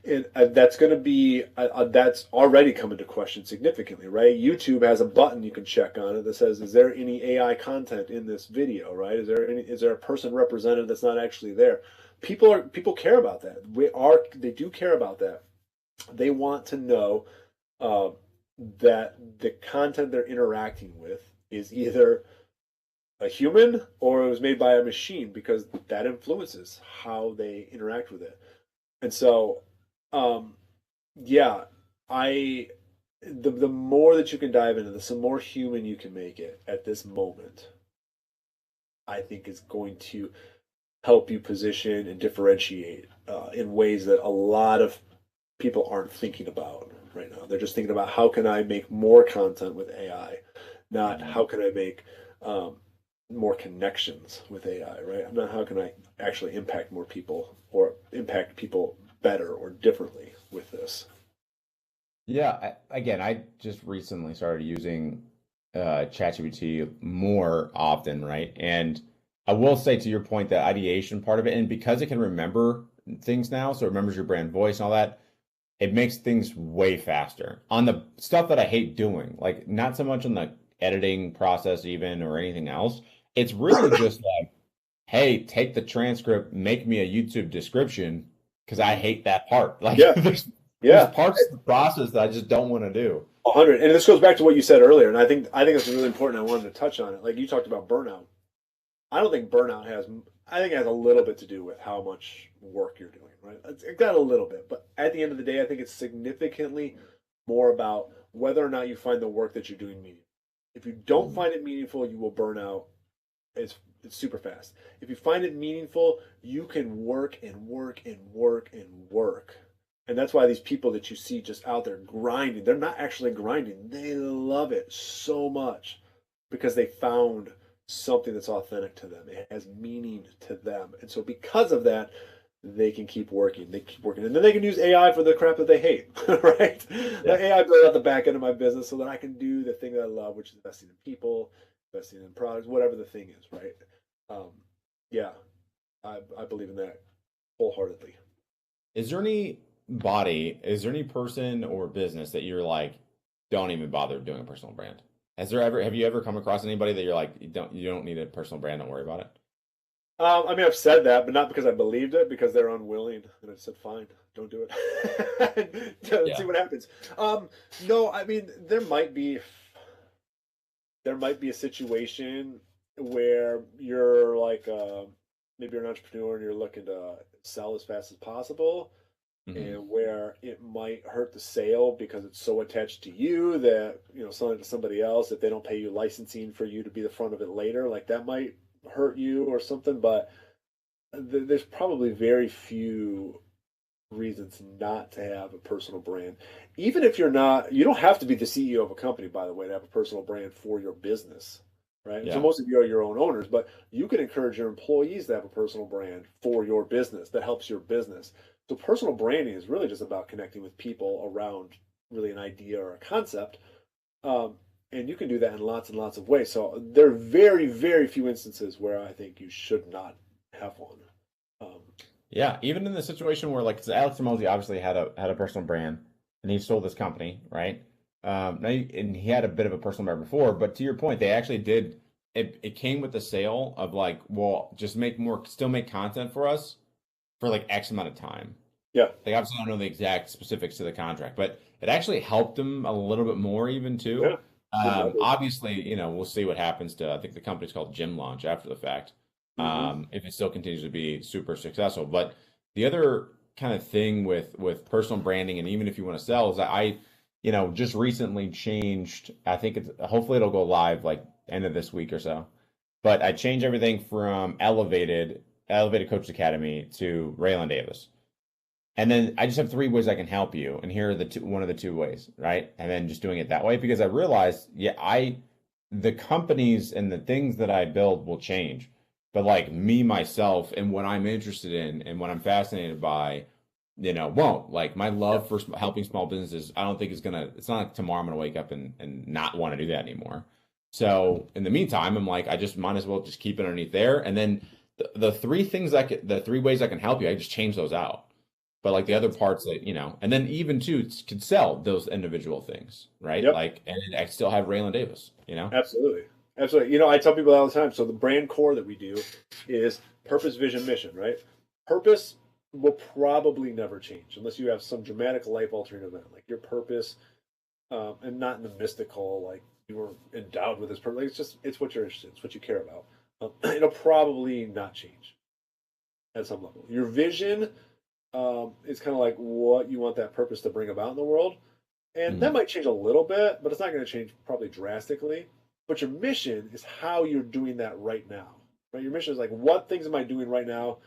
And that's going to be that's already come into question significantly, right? YouTube has a button you can check on it that says, "Is there any AI content in this video?" Right? Is there a person represented that's not actually there? People care about that. They do care about that. They want to know uh, that the content they're interacting with is either a human or it was made by a machine because that influences how they interact with it. And so, um, yeah, I the more that you can dive into this, the more human you can make it at this moment, I think is going to help you position and differentiate in ways that a lot of people aren't thinking about right now. They're just thinking about how can I make more content with AI, not how can I make more connections with AI, right? Not how can I actually impact more people or impact people better or differently with this. Yeah, again, I just recently started using ChatGPT more often, right? And I will say to your point, the ideation part of it, and because it can remember things now, so it remembers your brand voice and all that, it makes things way faster on the stuff that I hate doing, like not so much on the editing process even or anything else. It's really just like, hey, take the transcript, make me a YouTube description because I hate that part. Like Yeah, there's yeah, parts of the process that I just don't want to do. 100. And this goes back to what you said earlier, and I think it's really important. I wanted to touch on it. Like you talked about burnout. I don't think burnout has. I think it has a little bit to do with how much work you're doing, right? It got a little bit, but at the end of the day, I think it's significantly more about whether or not you find the work that you're doing meaningful. If you don't Mm. find it meaningful, you will burn out. It's super fast. If you find it meaningful, you can work and work and work and work. And that's why these people that you see just out there grinding, they're not actually grinding. They love it so much because they found something that's authentic to them. It has meaning to them. And so because of that, they can keep working. They keep working. And then they can use AI for the crap that they hate, right? Let Yeah. AI build out the back end of my business so that I can do the thing that I love, which is investing in people, investing in products, whatever the thing is, right? Um, yeah, I believe in that wholeheartedly. Is there any person or business that you're like, don't even bother doing a personal brand? Have you ever come across anybody that you're like, you don't need a personal brand, don't worry about it? I mean, I've said that, but not because I believed it, because they're unwilling. And I said, fine, don't do it. Let's see Yeah. what happens. No, I mean, there might be a situation where you're like, maybe you're an entrepreneur and you're looking to sell as fast as possible, Hmm. and where it might hurt the sale because it's so attached to you that selling it to somebody else, if they don't pay you licensing for you to be the front of it later, like that might hurt you or something. But there's probably very few reasons not to have a personal brand. Even if you're not, you don't have to be the CEO of a company, by the way, to have a personal brand for your business, right? So Yeah. most of you are your own owners, but you can encourage your employees to have a personal brand for your business that helps your business. So personal branding is really just about connecting with people around really an idea or a concept. Um, and you can do that in lots and lots of ways. So there are very, very few instances where I think you should not have one. Um, Yeah, even in the situation where like 'cause Alex Ramosi obviously had a personal brand and he sold this company, right? And he had a bit of a personal brand before, but to your point, they actually did it came with the sale of like, well, just still make content for us for like X amount of time. yeah, Like obviously I don't know the exact specifics to the contract, but it actually helped them a little bit more even yeah, too. good leverage. Obviously, we'll see what happens to I think the company's called Gym Launch after the fact. Hmm. If it still continues to be super successful. But the other kind of thing with personal branding and even if you want to sell is that just recently changed, I think it's hopefully it'll go live like end of this week or so. But I changed everything from Elevated Coach Academy to Raylan Davis. And then I just have three ways I can help you. And here are one of the two ways, right? And then just doing it that way because I realized, yeah, the companies and the things that I build will change. But like me, myself, and what I'm interested in and what I'm fascinated by won't. Like my love for helping small businesses, I don't think it's not like tomorrow I'm gonna wake up and not want to do that anymore. So in the meantime, I'm like, I just might as well just keep it underneath there. And then the the 3 ways I can help you, I just change those out. But like the Yeah. other parts that, and then even too, could sell those individual things, right? Yep. Like, and I still have Raylan Davis. Absolutely. Absolutely. You know, I tell people all the time. So the brand core that we do is purpose, vision, mission, right? Purpose will probably never change unless you have some dramatic life altering event, like your purpose, and not in the mystical, like you were endowed with this purpose. Like, it's what you're interested in, it's what you care about. It'll probably not change at some level. Your vision is kind of like what you want that purpose to bring about in the world. And that Mhm. might change a little bit, but it's not going to change probably drastically. But your mission is how you're doing that right now. Right? Your mission is like, what things am I doing right now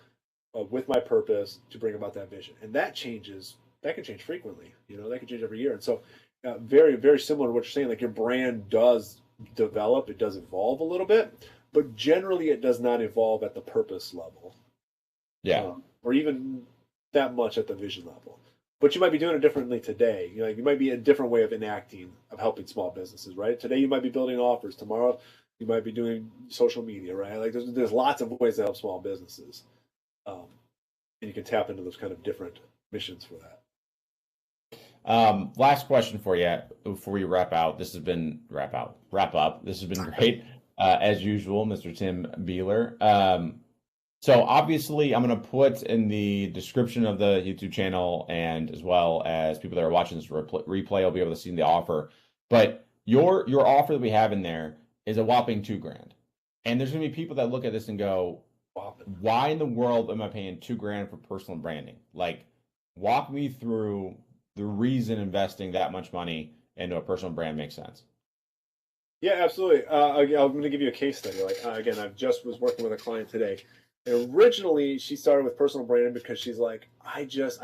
with my purpose to bring about that vision? And that changes. That can change frequently. You know, that can change every year. And so, very, very similar to what you're saying. Like your brand does develop, it does evolve a little bit, but generally it does not evolve at the purpose level, Yeah. or even that much at the vision level. But you might be doing it differently today. You know, you might be a different way of enacting of helping small businesses, right? Today you might be building offers. Tomorrow you might be doing social media, right? Like there's lots of ways to help small businesses, and you can tap into those kind of different missions for that. Last question for you before we wrap out. Wrap up. This has been great, as usual, Mr. Tim Beehler. So obviously, I'm going to put in the description of the YouTube channel, and as well as people that are watching this replay will be able to see the offer. But your offer that we have in there is a whopping 2 grand, and there's going to be people that look at this and go, "Why in the world am I paying 2 grand for personal branding?" Like, walk me through the reason investing that much money into a personal brand makes sense. Yeah, absolutely. I'm going to give you a case study. Like again, I just was working with a client today, and originally she started with personal branding because she's like, I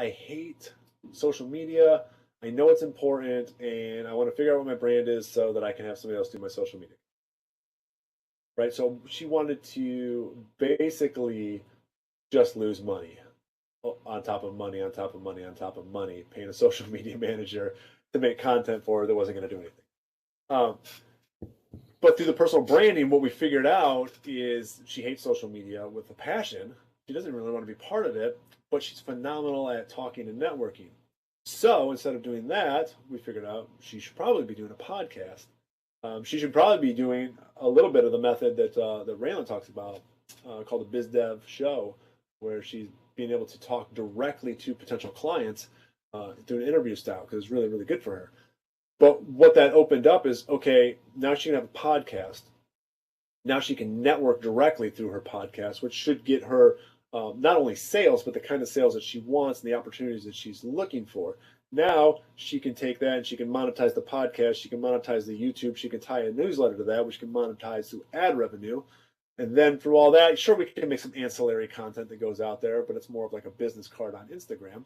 hate social media. I know it's important, and I want to figure out what my brand is so that I can have somebody else do my social media. Right. So she wanted to basically just lose money on top of money, on top of money, on top of money, paying a social media manager to make content for her that wasn't going to do anything. Um, But through the personal branding, what we figured out is she hates social media with a passion. She doesn't really want to be part of it, but she's phenomenal at talking and networking. So instead of doing that, we figured out she should probably be doing a podcast. She should probably be doing a little bit of the method that Raylan talks about, called the Biz Dev Show, where she's being able to talk directly to potential clients through an interview style because it's really, really good for her. But what that opened up is, okay, now she can have a podcast. Now she can network directly through her podcast, which should get her not only sales, but the kind of sales that she wants and the opportunities that she's looking for. Now she can take that and she can monetize the podcast. She can monetize the YouTube. She can tie a newsletter to that, which can monetize through ad revenue. And then through all that, sure, we can make some ancillary content that goes out there, but it's more of like a business card on Instagram.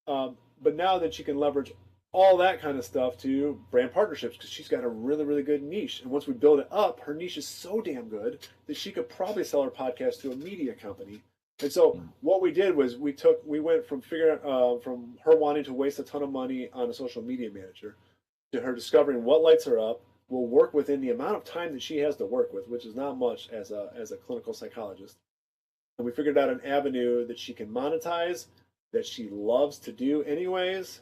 But now that she can leverage all that kind of stuff to brand partnerships because she's got a really, really good niche. And once we build it up, her niche is so damn good that she could probably sell her podcast to a media company. And so what we did was we went from from her wanting to waste a ton of money on a social media manager to her discovering what lights her up, will work within the amount of time that she has to work with, which is not much as a clinical psychologist. And we figured out an avenue that she can monetize, that she loves to do anyways,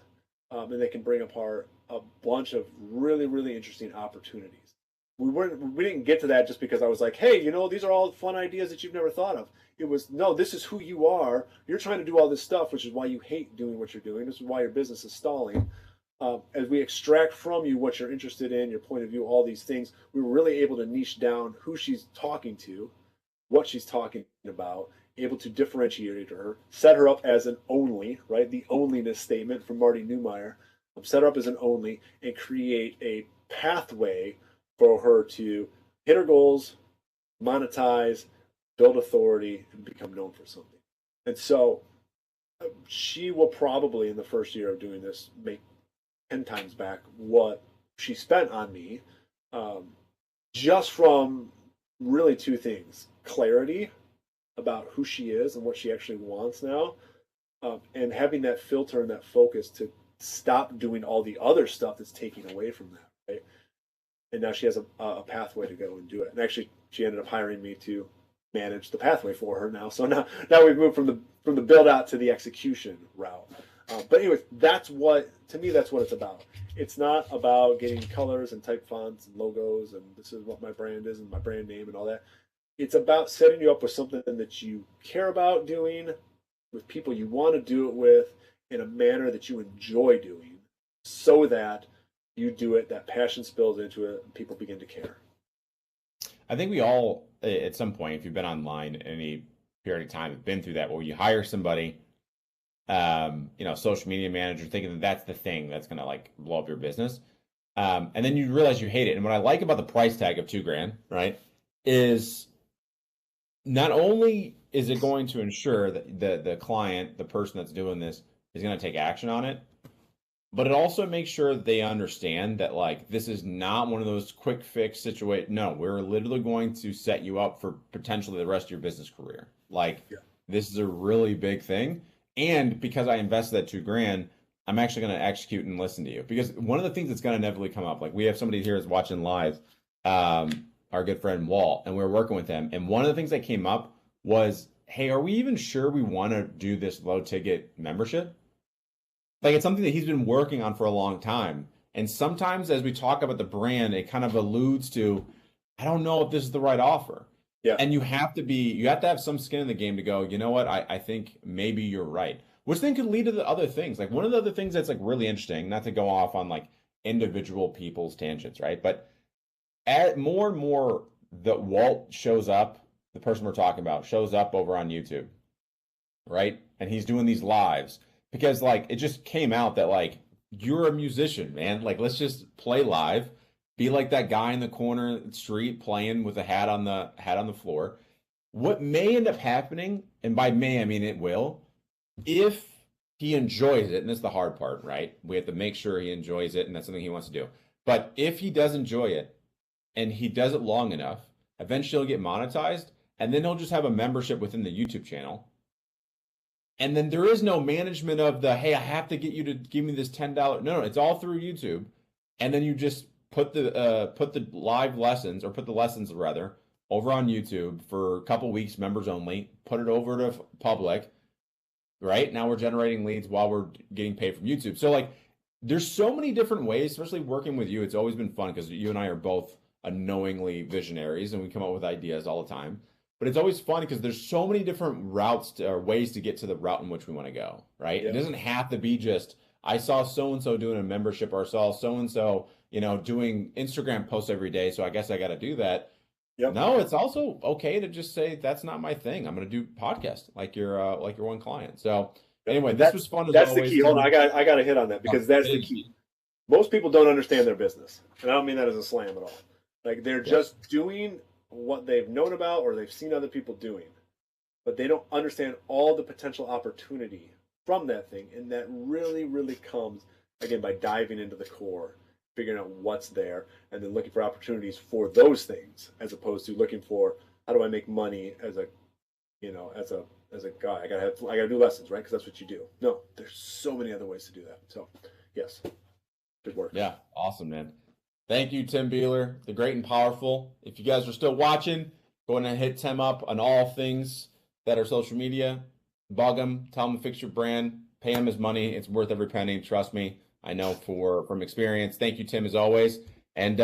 and they can bring apart a bunch of really, really interesting opportunities. We didn't get to that just because I was like, hey, these are all fun ideas that you've never thought of. It was, no, this is who you are. You're trying to do all this stuff, which is why you hate doing what you're doing. This is why your business is stalling. As we extract from you what you're interested in, your point of view, all these things, we were really able to niche down who she's talking to, what she's talking about, able to differentiate her, set her up as an only, right? The onlyness statement from Marty Neumeier. Set her up as an only and create a pathway for her to hit her goals, monetize, build authority, and become known for something. And so she will probably, in the first year of doing this, make 10 times back what she spent on me, just from really 2 things: clarity about who she is and what she actually wants now, and having that filter and that focus to stop doing all the other stuff that's taking away from that, right? And now she has a pathway to go and do it. And actually, she ended up hiring me to manage the pathway for her now. So now we've moved from the build out to the execution route. But anyways, that's what it's about. It's not about getting colors and type fonts and logos and this is what my brand is and my brand name and all that. It's about setting you up with something that you care about doing, with people you want to do it with, in a manner that you enjoy doing, so that you do it, that passion spills into it, and people begin to care. I think we all, at some point, if you've been online any period of time, have been through that, where you hire somebody, social media manager, thinking that that's the thing that's going to like blow up your business. And then you realize you hate it. And what I like about the price tag of $2,000, right, is not only is it going to ensure that the client, the person that's doing this, is going to take action on it, but it also makes sure that they understand that like this is not one of those quick fix situations. No, we're literally going to set you up for potentially the rest of your business career. Like This is a really big thing. And because I invested that $2,000, I'm actually going to execute and listen to you. Because one of the things that's going to inevitably come up, like we have somebody here that's watching live, our good friend Walt, and we were working with him. And one of the things that came up was, hey, are we even sure we want to do this low ticket membership? Like it's something that he's been working on for a long time. And sometimes as we talk about the brand, it kind of alludes to, I don't know if this is the right offer. Yeah. And you have to have some skin in the game to go, you know what, I think maybe you're right. Which then could lead to the other things. Like one of the other things that's like really interesting, not to go off on like individual people's tangents, right? But more and more that Walt shows up, the person we're talking about shows up over on YouTube, right? And he's doing these lives because like it just came out that like you're a musician, man. Like let's just play live. Be like that guy in the corner of the street playing with a hat on the floor. What may end up happening, and by may I mean it will, if he enjoys it, and that's the hard part, right? We have to make sure he enjoys it, and that's something he wants to do. But if he does enjoy it, and he does it long enough, eventually he'll get monetized, and then he'll just have a membership within the YouTube channel. And then there is no management of the, hey, I have to get you to give me this $10. No, it's all through YouTube. And then you just put the live lessons, or put the lessons rather, over on YouTube for a couple weeks, members only, put it over to public, right? Now we're generating leads while we're getting paid from YouTube. So like there's so many different ways, especially working with you. It's always been fun because you and I are both unknowingly visionaries and we come up with ideas all the time. But it's always fun because there's so many different routes or ways to get to the route in which we want to go, right? Yeah. It doesn't have to be just, I saw so-and-so doing a membership, or I saw so-and-so, doing Instagram posts every day, so I guess I got to do that. Yep. No, it's also okay to just say, that's not my thing. I'm going to do podcast like your one client. So anyway, this was fun. That's the key. Hold on. I got to hit on that because that's the key. Most people don't understand their business. And I don't mean that as a slam at all. Like they're just doing what they've known about or they've seen other people doing, but they don't understand all the potential opportunity from that thing. And that really, really comes, again, by diving into the core, figuring out what's there, and then looking for opportunities for those things, as opposed to looking for, how do I make money as a guy? I gotta do lessons, right? Because that's what you do. No, there's so many other ways to do that. So, yes, good work. Yeah, awesome, man. Thank you, Tim Beehler, the great and powerful. If you guys are still watching, go ahead and hit Tim up on all things that are social media. Bug him, tell him to fix your brand, pay him his money. It's worth every penny. Trust me. I know from experience. Thank you, Tim, as always. And